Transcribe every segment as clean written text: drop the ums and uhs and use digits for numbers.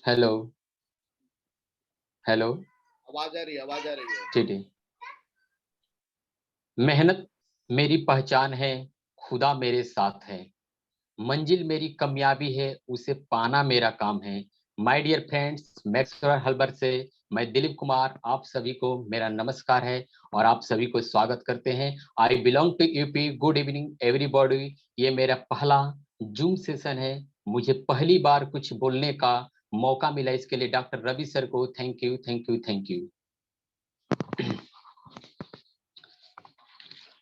Hello. Hello. आवाज आ रही है। ठीक है। मेहनत मेरी पहचान है, खुदा मेरे साथ है। मंजिल मेरी कामयाबी है, उसे पाना मेरा काम है। माय डियर फ्रेंड्स, मैक्सवेल हल्बर से मैं दिलीप कुमार आप सभी को मेरा नमस्कार है और आप सभी को स्वागत करते हैं। I belong to UP. Good evening everybody. ये मेरा पहला जूम सेशन है। मुझे पहली बार कुछ बोलने का मौका मिला, इसके लिए डॉक्टर रवि सर को thank you, thank you, thank you.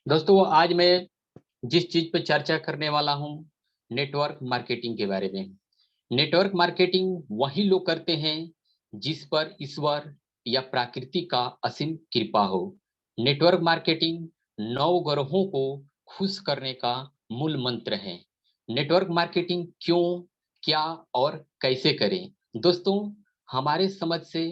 दोस्तों, आज मैं जिस चीज पर चर्चा करने वाला हूं, नेटवर्क मार्केटिंग के बारे में। नेटवर्क मार्केटिंग वही लोग करते हैं जिस पर ईश्वर या प्रकृति का असीम कृपा हो। नेटवर्क मार्केटिंग नौ ग्रहों को खुश करने का मूल मंत्र है। नेटवर्क मार्केटिंग क्यों, क्या और कैसे करें? दोस्तों, हमारे समझ से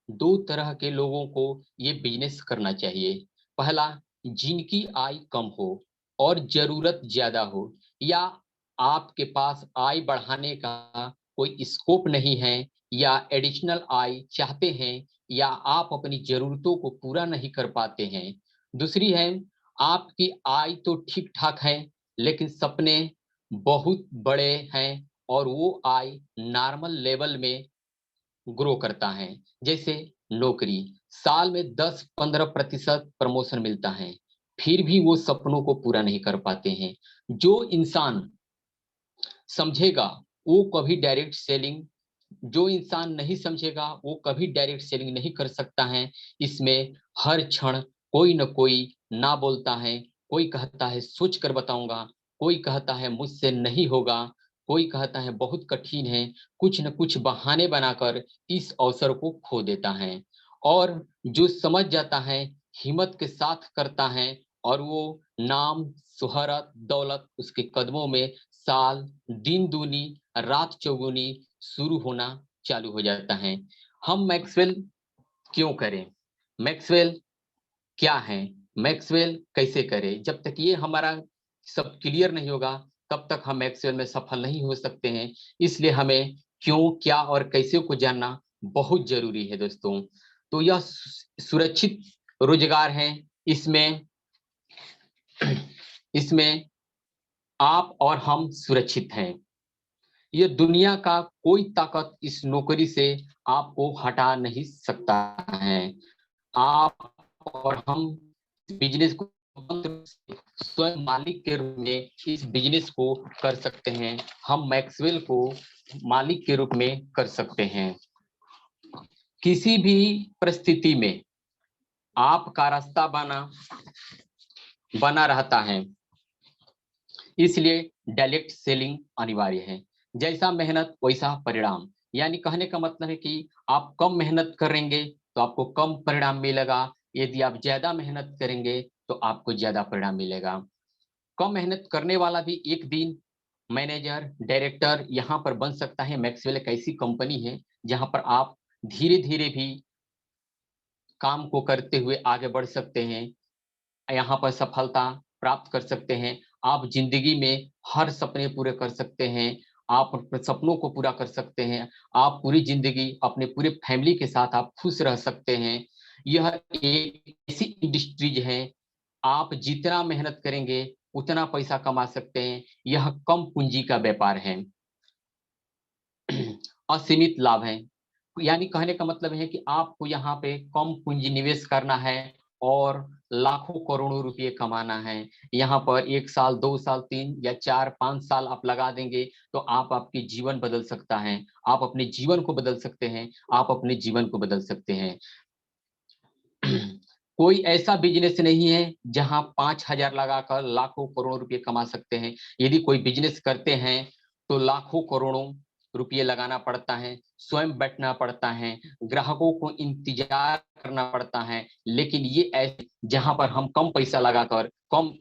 दो तरह के लोगों को ये बिजनेस करना चाहिए। पहला, जिनकी आय कम हो और जरूरत ज्यादा हो, या आपके पास आय बढ़ाने का कोई स्कोप नहीं है, या एडिशनल आय चाहते हैं, या आप अपनी जरूरतों को पूरा नहीं कर पाते हैं। दूसरी है, आपकी आय तो ठीक ठाक है लेकिन सपने बहुत बड़े हैं और वो आय नॉर्मल लेवल में ग्रो करता है। जैसे नौकरी, साल में 10-15% प्रमोशन मिलता है, फिर भी वो सपनों को पूरा नहीं कर पाते हैं। जो इंसान समझेगा वो कभी डायरेक्ट सेलिंग, जो इंसान नहीं समझेगा वो कभी डायरेक्ट सेलिंग नहीं कर सकता है। इसमें हर क्षण कोई न कोई ना बोलता है, कोई कहता है सोच कर बताऊंगा, कोई कहता है मुझसे नहीं होगा, कोई कहता है बहुत कठिन है। कुछ न कुछ बहाने बनाकर इस अवसर को खो देता है। और जो समझ जाता है, हिम्मत के साथ करता है, और वो नाम, शोहरत, दौलत उसके कदमों में साल दिन दूनी रात चौगुनी शुरू होना चालू हो जाता है। हम मैक्सवेल क्यों करें? मैक्सवेल क्या है? मैक्सवेल कैसे करें? जब तक ये हमारा सब क्लियर नहीं होगा तब तक हम मैक्सवेल में सफल नहीं हो सकते हैं। इसलिए हमें क्यों, क्या और कैसे को जानना बहुत जरूरी है दोस्तों। तो यह सुरक्षित रोजगार है। इसमें इसमें आप और हम सुरक्षित हैं। ये दुनिया का कोई ताकत इस नौकरी से आपको हटा नहीं सकता है। आप और हम बिजनेस को स्वयं मालिक के रूप में इस बिजनेस को कर सकते हैं। हम मैक्सवेल को मालिक के रूप में कर सकते हैं। किसी भी परिस्थिति में आपका रास्ता बना रहता है, इसलिए डायरेक्ट सेलिंग अनिवार्य है। जैसा मेहनत वैसा परिणाम, यानी कहने का मतलब है कि आप कम मेहनत करेंगे तो आपको कम परिणाम मिलेगा, यदि आप ज्यादा मेहनत करेंगे तो आपको ज्यादा परिणाम मिलेगा। कम मेहनत करने वाला भी एक दिन मैनेजर, डायरेक्टर यहाँ पर बन सकता है। मैक्सवेल एक ऐसी कंपनी है जहां पर आप धीरे धीरे भी काम को करते हुए आगे बढ़ सकते हैं, यहाँ पर सफलता प्राप्त कर सकते हैं। आप जिंदगी में हर सपने पूरे कर सकते हैं, आप अपने सपनों को पूरा कर सकते हैं। आप पूरी जिंदगी अपने पूरे फैमिली के साथ आप खुश रह सकते हैं। यह एक ऐसी इंडस्ट्रीज है, आप जितना मेहनत करेंगे उतना पैसा कमा सकते हैं। यह कम पूंजी का व्यापार है, असीमित लाभ है। यानी कहने का मतलब है कि आपको यहाँ पे कम पूंजी निवेश करना है और लाखों करोड़ों रुपए कमाना है। यहाँ पर 1 साल, 2 साल, 3 या 4, 5 साल आप लगा देंगे तो आप आपकी जीवन बदल सकता है। आप अपने जीवन को बदल सकते हैं, आप अपने जीवन को बदल सकते हैं। कोई ऐसा बिजनेस नहीं है जहां 5,000 लगाकर लाखों करोड़ों रुपए कमा सकते हैं। यदि कोई बिजनेस करते हैं तो लाखों करोड़ों रुपये लगाना पड़ता है, स्वयं बैठना पड़ता है, ग्राहकों को इंतजार करना पड़ता है। लेकिन ये ऐसे जहां पर हम कम पैसा लगाकर कम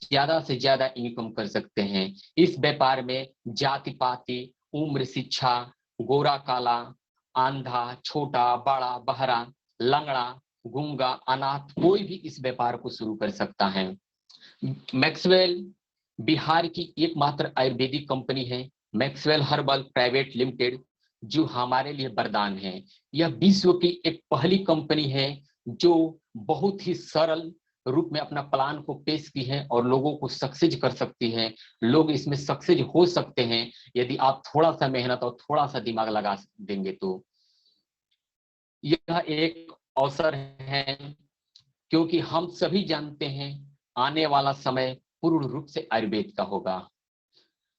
ज्यादा से ज्यादा इनकम कर सकते हैं। इस व्यापार में जाति पाति, उम्र, शिक्षा, गोरा काला, आंधा, छोटा बड़ा, बहरा, लंगड़ा, गूंगा, अनाथ, कोई भी इस व्यापार को शुरू कर सकता है। मैक्सवेल बिहार की एकमात्र आयुर्वेदिक कंपनी है, मैक्सवेल हर्बल प्राइवेट लिमिटेड, जो हमारे लिए वरदान है। यह विश्व की एक पहली कंपनी है जो बहुत ही सरल रूप में अपना प्लान को पेश की है और लोगों को सक्सेस कर सकती है। लोग इसमें सक्सेस हो सकते हैं यदि आप थोड़ा सा मेहनत और थोड़ा सा दिमाग लगा देंगे तो। यह एक अवसर है क्योंकि हम सभी जानते हैं आने वाला समय पूर्ण रूप से आयुर्वेद का होगा।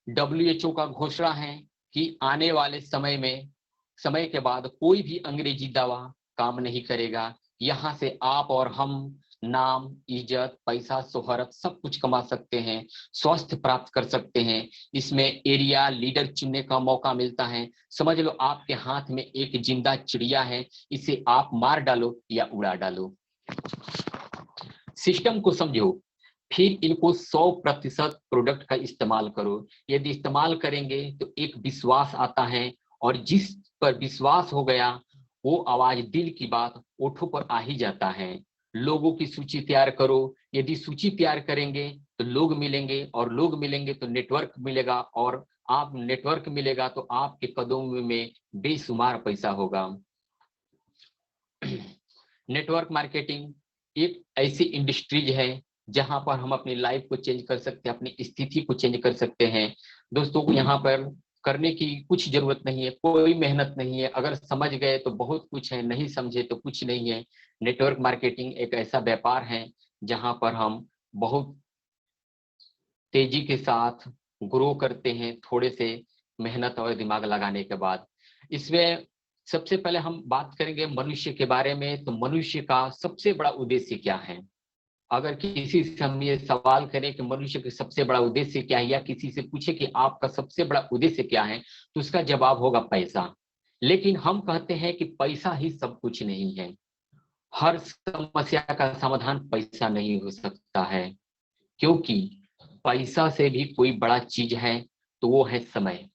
WHO का घोषणा है कि आने वाले समय के बाद कोई भी अंग्रेजी दवा काम नहीं करेगा। यहाँ से आप और हम नाम, इज्जत, पैसा, शोहरत सब कुछ कमा सकते हैं, स्वास्थ्य प्राप्त कर सकते हैं। इसमें एरिया लीडर चुनने का मौका मिलता है। समझ लो आपके हाथ में एक जिंदा चिड़िया है, इसे आप मार डालो या उड़ा डालो। सिस्टम को समझो, फिर इनको 100% प्रोडक्ट का इस्तेमाल करो। यदि इस्तेमाल करेंगे तो एक विश्वास आता है और जिस पर विश्वास हो गया वो आवाज दिल की बात ओठों पर आ ही जाता है। लोगों की सूची तैयार करो। यदि सूची तैयार करेंगे तो लोग मिलेंगे और लोग मिलेंगे तो नेटवर्क मिलेगा और आप नेटवर्क मिलेगा तो आपके कदमों में बेशुमार पैसा होगा। नेटवर्क मार्केटिंग एक ऐसी इंडस्ट्रीज है जहां पर हम अपनी लाइफ को चेंज कर सकते हैं, अपनी स्थिति को चेंज कर सकते हैं। दोस्तों को यहाँ पर करने की कुछ जरूरत नहीं है, कोई मेहनत नहीं है। अगर समझ गए तो बहुत कुछ है, नहीं समझे तो कुछ नहीं है। नेटवर्क मार्केटिंग एक ऐसा व्यापार है जहां पर हम बहुत तेजी के साथ ग्रो करते हैं थोड़े से मेहनत और दिमाग लगाने के बाद। इसमें सबसे पहले हम बात करेंगे मनुष्य के बारे में। तो मनुष्य का सबसे बड़ा उद्देश्य क्या है? अगर किसी से हम ये सवाल करें कि मनुष्य का सबसे बड़ा उद्देश्य क्या है, या किसी से पूछे कि आपका सबसे बड़ा उद्देश्य क्या है, तो उसका जवाब होगा पैसा। लेकिन हम कहते हैं कि पैसा ही सब कुछ नहीं है। हर समस्या का समाधान पैसा नहीं हो सकता है, क्योंकि पैसा से भी कोई बड़ा चीज है तो वो है समय।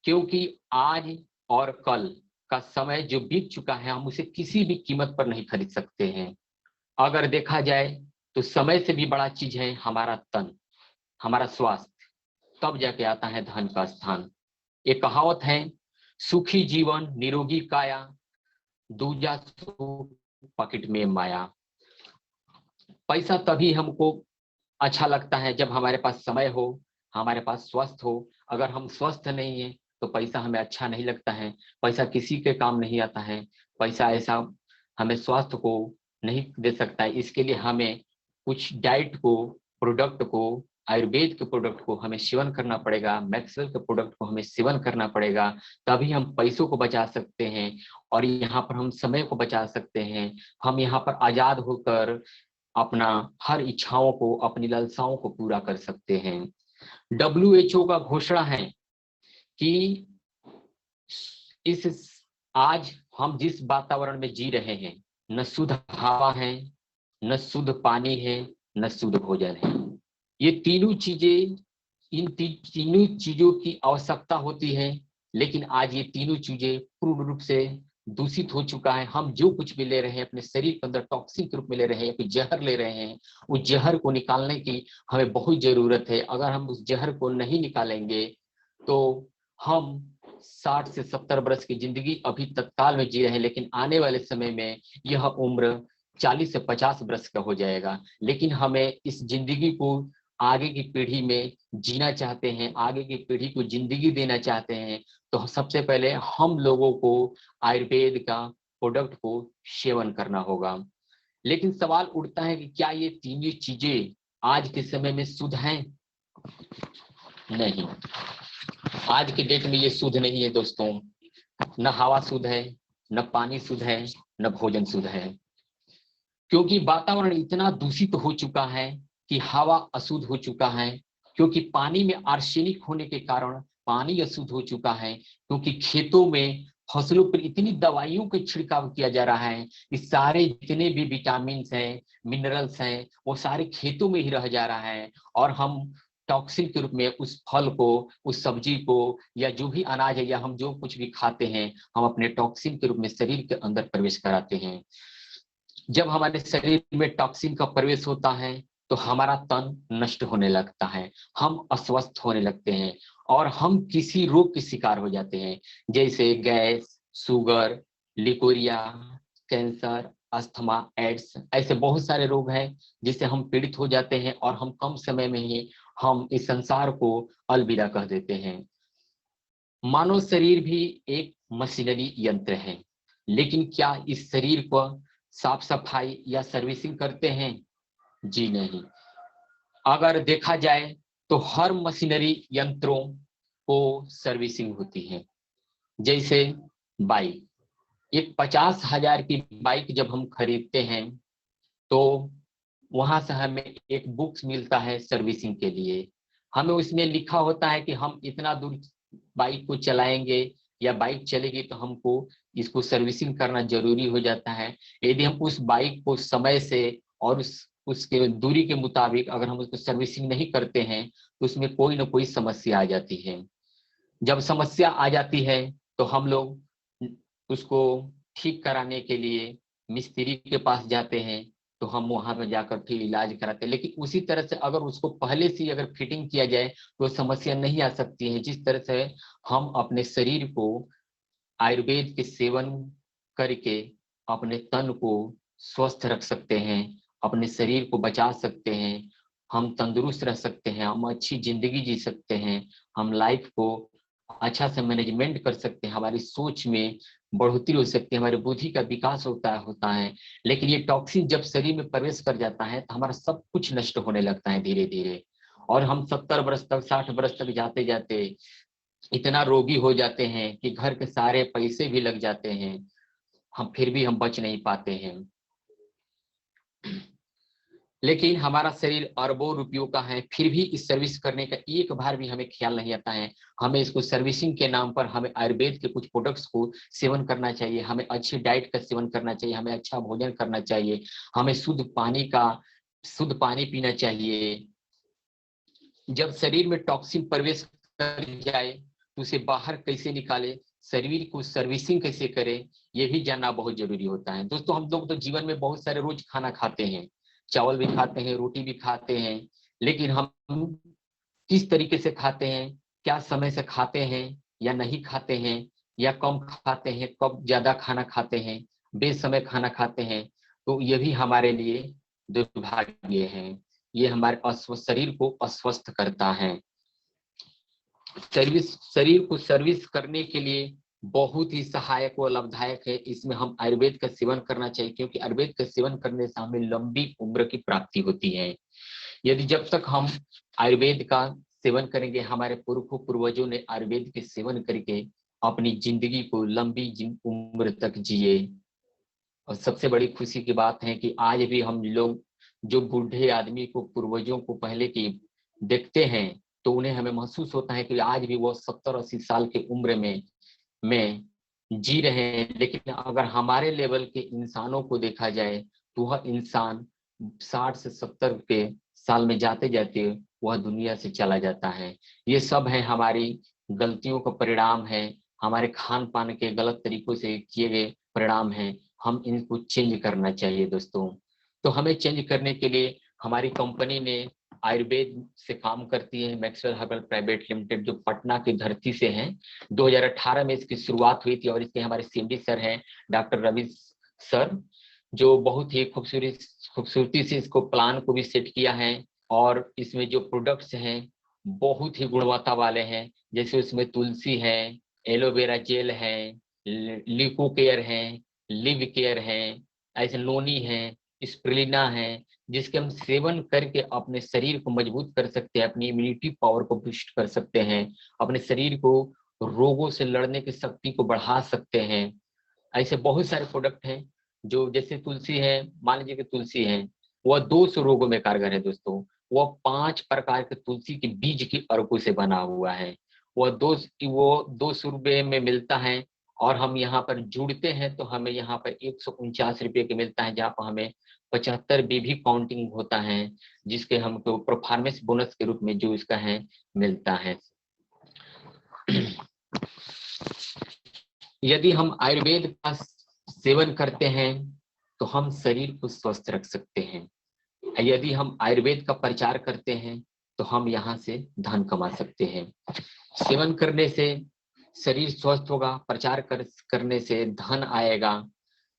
क्योंकि आज और कल का समय जो बीत चुका है हम उसे किसी भी कीमत पर नहीं खरीद सकते हैं। अगर देखा जाए तो समय से भी बड़ा चीज है हमारा तन, हमारा स्वास्थ्य। तब जाके आता है धन का स्थान। एक कहावत है, सुखी जीवन निरोगी काया, दूजा सुख पॉकेट में माया। पैसा तभी हमको अच्छा लगता है जब हमारे पास समय हो, हमारे पास स्वस्थ हो। अगर हम स्वस्थ नहीं है तो पैसा हमें अच्छा नहीं लगता है, पैसा किसी के काम नहीं आता है। पैसा ऐसा हमें स्वास्थ्य को नहीं दे सकता है। इसके लिए हमें कुछ डाइट को, प्रोडक्ट को, आयुर्वेद के प्रोडक्ट को हमें सेवन करना पड़ेगा, मैक्सवेल के प्रोडक्ट को हमें सेवन करना पड़ेगा। तभी हम पैसों को बचा सकते हैं और यहाँ पर हम समय को बचा सकते हैं। हम यहाँ पर आजाद होकर अपना हर इच्छाओं को, अपनी लालसाओं को पूरा कर सकते हैं। WHO का घोषणा है कि इस आज हम जिस वातावरण में जी रहे हैं, न शुद्ध हवा है, न शुद्ध पानी है, न शुद्ध भोजन है। ये तीनों चीजें, इन तीनों चीजों की आवश्यकता होती है, लेकिन आज ये तीनों चीजें पूर्ण रूप से दूषित हो चुका है। हम जो कुछ भी ले रहे हैं अपने शरीर के अंदर टॉक्सिन के रूप में ले रहे हैं या फिर जहर ले रहे हैं, उस जहर को निकालने की हमें बहुत जरूरत है। अगर हम उस जहर को नहीं निकालेंगे तो हम 60 से 70 वर्ष की जिंदगी अभी तत्काल में जी रहे हैं, लेकिन आने वाले समय में यह उम्र 40 से 50 वर्ष का हो जाएगा। लेकिन हमें इस जिंदगी को आगे की पीढ़ी में जीना चाहते हैं, आगे की पीढ़ी को जिंदगी देना चाहते हैं, तो सबसे पहले हम लोगों को आयुर्वेद का प्रोडक्ट को सेवन करना होगा। लेकिन सवाल उठता है कि क्या ये तीनों चीजें आज के समय में शुद्ध हैं? नहीं, आज के डेट में ये शुद्ध नहीं है दोस्तों। न हवा शुद्ध है, न पानी शुद्ध है, न भोजन शुद्ध है। क्योंकि वातावरण इतना दूषित हो चुका है कि हवा अशुद्ध हो चुका है, क्योंकि पानी में आर्सेनिक होने के कारण पानी अशुद्ध हो चुका है, क्योंकि खेतों में फसलों पर इतनी दवाइयों का छिड़काव किया जा रहा है कि सारे जितने भी विटामिन हैं, मिनरल्स हैं, वो सारे खेतों में ही रह जा रहा है। और हम टॉक्सिन के रूप में उस फल को, उस सब्जी को, या जो भी अनाज है, या हम जो कुछ भी खाते हैं, हम अपने टॉक्सिन के रूप में शरीर के अंदर प्रवेश कराते हैं। जब हमारे शरीर में टॉक्सिन का प्रवेश होता है तो हमारा तन नष्ट होने लगता है, हम अस्वस्थ होने लगते हैं। और हम किसी रोग के शिकार हो जाते हैं, जैसे gas, sugar, leucorrhoea, cancer, asthma, AIDS, ऐसे बहुत सारे रोग हैं जिससे हम पीड़ित हो जाते हैं और हम कम समय में ही हम इस संसार को अलविदा कह देते हैं। मानव शरीर भी एक मशीनरी यंत्र है, लेकिन क्या इस शरीर को साफ सफाई या सर्विसिंग करते हैं? जी नहीं। अगर देखा जाए तो हर मशीनरी यंत्रों को सर्विसिंग होती है। जैसे बाइक, एक 50,000 की बाइक जब हम खरीदते हैं तो वहां से हमें एक बुक्स मिलता है सर्विसिंग के लिए। हमें उसमें लिखा होता है कि हम इतना दूर बाइक को चलाएंगे या बाइक चलेगी तो हमको इसको सर्विसिंग करना जरूरी हो जाता है। यदि हम उस बाइक को समय से और उसके दूरी के मुताबिक अगर हम उसको सर्विसिंग नहीं करते हैं तो उसमें कोई ना कोई समस्या आ जाती है। जब समस्या आ जाती है तो हम लोग उसको ठीक कराने के लिए मिस्त्री के पास जाते हैं, तो हम वहां पर जाकर फिर इलाज कराते हैं। लेकिन उसी तरह से अगर उसको पहले से अगर फिटिंग किया जाए तो समस्या नहीं आ सकती है। जिस तरह से हम अपने शरीर को आयुर्वेद के सेवन करके अपने तन को स्वस्थ रख सकते हैं, अपने शरीर को बचा सकते हैं, हम तंदुरुस्त रह सकते हैं, हम अच्छी जिंदगी जी सकते हैं, हम लाइफ को अच्छा से मैनेजमेंट कर सकते हैं, हमारी सोच में बढ़ोतरी हो सकती है, हमारी बुद्धि का विकास होता है। लेकिन ये टॉक्सिन जब शरीर में प्रवेश कर जाता है तो हमारा सब कुछ नष्ट होने लगता है धीरे धीरे, और हम 70 वर्ष तक 60 वर्ष तक जाते जाते इतना रोगी हो जाते हैं कि घर के सारे पैसे भी लग जाते हैं, हम फिर भी हम बच नहीं पाते हैं। लेकिन हमारा शरीर अरबों रुपयों का है, फिर भी इस सर्विस करने का एक बार भी हमें ख्याल नहीं आता है। हमें इसको सर्विसिंग के नाम पर हमें आयुर्वेद के कुछ प्रोडक्ट्स को सेवन करना चाहिए, हमें अच्छी डाइट का सेवन करना चाहिए, हमें अच्छा भोजन करना चाहिए, हमें शुद्ध पानी पीना चाहिए। जब शरीर में टॉक्सिन प्रवेश कर जाए तो उसे बाहर कैसे निकाले, शरीर को सर्विसिंग कैसे करें, ये भी जानना बहुत जरूरी होता है। दोस्तों, हम लोग तो जीवन में बहुत सारे रोज खाना खाते हैं, चावल भी खाते हैं, रोटी भी खाते हैं, लेकिन हम किस तरीके से खाते हैं, क्या समय से खाते हैं या नहीं खाते हैं, या कम खाते हैं, कब ज्यादा खाना खाते हैं, बेसमय खाना खाते हैं, तो ये भी हमारे लिए दुर्भाग्य है। ये हमारे शरीर को अस्वस्थ करता है। शरीर को सर्विस करने के लिए बहुत ही सहायक व लाभदायक है। इसमें हम आयुर्वेद का सेवन करना चाहिए, क्योंकि आयुर्वेद का सेवन करने से हमें लंबी उम्र की प्राप्ति होती है। यदि जब तक हम आयुर्वेद का सेवन करेंगे, हमारे पूर्वजों ने आयुर्वेद के सेवन करके अपनी जिंदगी को लंबी उम्र तक जिए। और सबसे बड़ी खुशी की बात है कि आज भी हम लोग जो बूढ़े आदमी को, पूर्वजों को पहले की देखते हैं, तो उन्हें हमें महसूस होता है कि आज भी वो 70-80 साल की उम्र में जी रहे हैं। लेकिन अगर हमारे लेवल के इंसानों को देखा जाए तो वह इंसान 60 से 70 के साल में जाते जाते वह दुनिया से चला जाता है। ये सब है हमारी गलतियों का परिणाम है, हमारे खान पान के गलत तरीकों से किए गए परिणाम है। हम इनको चेंज करना चाहिए दोस्तों। तो हमें चेंज करने के लिए हमारी कंपनी ने आयुर्वेद से काम करती है, मैक्सवेल हर्बल प्राइवेट लिमिटेड, जो पटना की धरती से है। 2018 में इसकी शुरुआत हुई थी और इसके हमारे सीएमडी सर हैं डॉक्टर रवि सर, जो बहुत ही खूबसूरती से इसको प्लान को भी सेट किया है। और इसमें जो प्रोडक्ट्स हैं बहुत ही गुणवत्ता वाले हैं, जैसे उसमें तुलसी है, एलोवेरा जेल है, लिको केयर है, लिव केयर है, ऐसे नोनी है, स्प्रुलिना है, जिसके हम सेवन करके अपने शरीर को मजबूत कर सकते हैं, अपनी इम्यूनिटी पावर को बूस्ट कर सकते हैं, अपने शरीर को रोगों से लड़ने की शक्ति को बढ़ा सकते हैं। ऐसे बहुत सारे प्रोडक्ट हैं जो, जैसे तुलसी है, मान लीजिए कि तुलसी है, वह 200 रोगों में कारगर है दोस्तों। वह 5 प्रकार के तुलसी के बीज की अर्कों से बना हुआ है। वह 200 रुपये में मिलता है, और हम यहाँ पर जुड़ते हैं तो हमें यहाँ पर 149 रुपये के मिलता है, जहाँ पर हमें 75 बीबी काउंटिंग होता है, जिसके हमको परफॉर्मेंस बोनस के रूप में जो इसका है मिलता है। यदि हम आयुर्वेद का सेवन करते हैं तो हम शरीर को स्वस्थ रख सकते हैं। यदि हम आयुर्वेद का प्रचार करते हैं तो हम यहाँ से धन कमा सकते हैं। सेवन करने से शरीर स्वस्थ होगा, प्रचार करने से धन आएगा।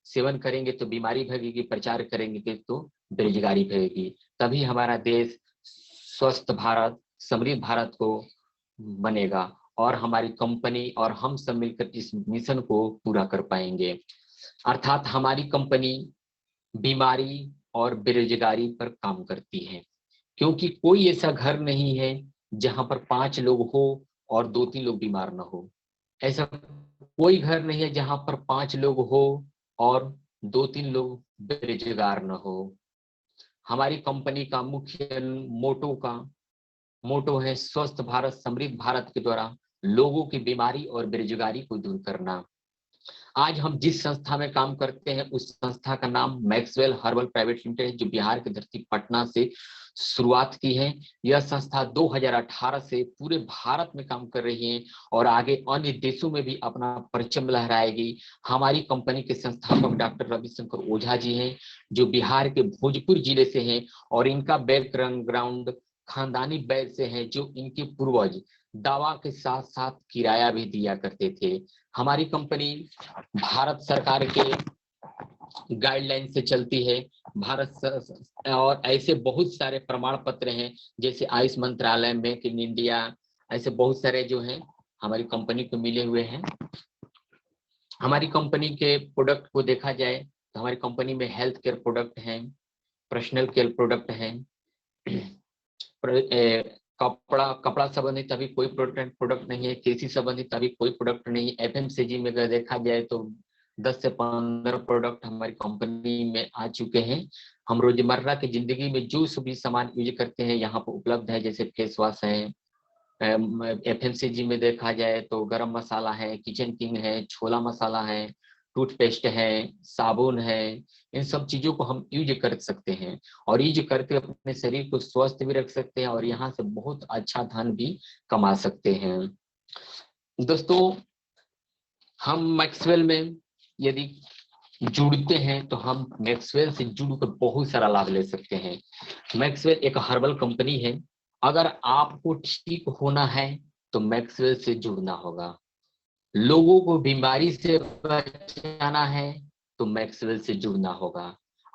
सेवन करेंगे तो बीमारी भागेगी, प्रचार करेंगे तो बेरोजगारी भागेगी। तभी हमारा देश स्वस्थ भारत, समृद्ध भारत को बनेगा और हमारी कंपनी और हम सब मिलकर इस मिशन को पूरा कर पाएंगे। अर्थात हमारी कंपनी बीमारी और बेरोजगारी पर काम करती है, क्योंकि कोई ऐसा घर नहीं है जहां पर 5 लोग हो और 2-3 लोग बीमार न हो। ऐसा कोई घर नहीं है जहां पर 5 लोग हो और 2-3 लोग बेरोजगार न हो। हमारी कंपनी का मुख्य मोटो है स्वस्थ भारत समृद्ध भारत के द्वारा लोगों की बीमारी और बेरोजगारी को दूर करना। आज हम जिस संस्था में काम करते हैं उस संस्था का नाम मैक्सवेल हर्बल प्राइवेट लिमिटेड है, जो बिहार की धरती पटना से शुरुआत की है। यह संस्था 2018 से पूरे भारत में काम कर रही है और आगे अन्य देशों में भी अपना परचम लहराएगी। हमारी कंपनी के संस्थापक डॉक्टर रविशंकर ओझा जी हैं, जो बिहार के भोजपुर जिले से हैं और इनका बैकग्राउंड खानदानी वैद्य से है, जो इनके पूर्वज दवा के साथ साथ किराया भी दिया करते थे। हमारी कंपनी भारत सरकार के गाइडलाइन से चलती है। और ऐसे बहुत सारे प्रमाण पत्र हैं, जैसे आयुष मंत्रालय, मेक इन इंडिया, ऐसे बहुत सारे जो हैं हमारी कंपनी को मिले हुए हैं। हमारी कंपनी के प्रोडक्ट को देखा जाए तो हमारी कंपनी में हेल्थ केयर प्रोडक्ट हैं, पर्सनल केयर प्रोडक्ट हैं, कपड़ा संबंधित अभी कोई प्रोडक्ट नहीं है, कृषि संबंधित अभी कोई प्रोडक्ट नहीं है। एफएमसीजी में अगर देखा जाए तो 10 से 15 प्रोडक्ट हमारी कंपनी में आ चुके हैं। हम रोजमर्रा की जिंदगी में जो सभी सामान यूज करते हैं यहाँ पर उपलब्ध है, जैसे फेस वॉश है। एफएमसीजी में देखा जाए तो गरम मसाला है, किचन किंग है, छोला मसाला है, टूथपेस्ट है, साबुन है। इन सब चीजों को हम यूज कर सकते हैं और यूज करके अपने शरीर को स्वस्थ भी रख सकते हैं और यहाँ से बहुत अच्छा धन भी कमा सकते हैं। दोस्तों, हम मैक्सवेल में यदि जुड़ते हैं तो हम मैक्सवेल से जुड़कर बहुत सारा लाभ ले सकते हैं। मैक्सवेल एक हर्बल कंपनी है। अगर आपको ठीक होना है तो मैक्सवेल से जुड़ना होगा। लोगों को बीमारी से बचाना है तो मैक्सवेल से जुड़ना होगा।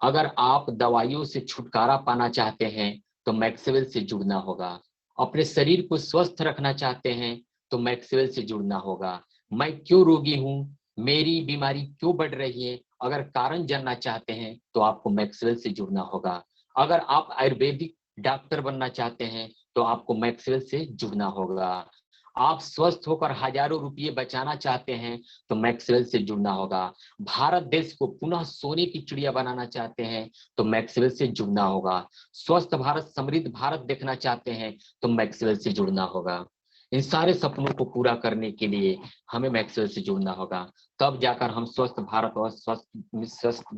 अगर आप दवाइयों से छुटकारा पाना चाहते हैं तो मैक्सवेल से जुड़ना होगा। अपने शरीर को स्वस्थ रखना चाहते हैं तो मैक्सवेल से जुड़ना होगा। मैं क्यों रोगी हूँ, मेरी बीमारी क्यों बढ़ रही है, अगर कारण जानना चाहते हैं तो आपको मैक्सवेल से जुड़ना होगा। अगर आप आयुर्वेदिक डॉक्टर बनना चाहते हैं तो आपको मैक्सवेल से जुड़ना होगा। आप स्वस्थ होकर हजारों रुपये बचाना चाहते हैं तो मैक्सवेल से जुड़ना होगा। भारत देश को पुनः सोने की चिड़िया बनाना चाहते हैं तो मैक्सवेल से जुड़ना होगा। स्वस्थ भारत समृद्ध भारत देखना चाहते हैं तो मैक्सवेल से जुड़ना होगा। इन सारे सपनों को पूरा करने के लिए हमें मैक्सवेल से जुड़ना होगा, तब जाकर हम स्वस्थ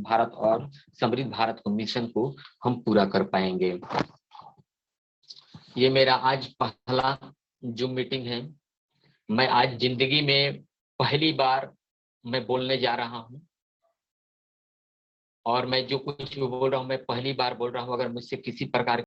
भारत और समृद्ध भारत को मिशन को हम पूरा कर पाएंगे। ये मेरा आज पहला जूम मीटिंग है। मैं आज जिंदगी में पहली बार मैं बोलने जा रहा हूं और मैं जो कुछ भी बोल रहा हूं मैं पहली बार बोल रहा हूं। अगर मुझसे किसी प्रकार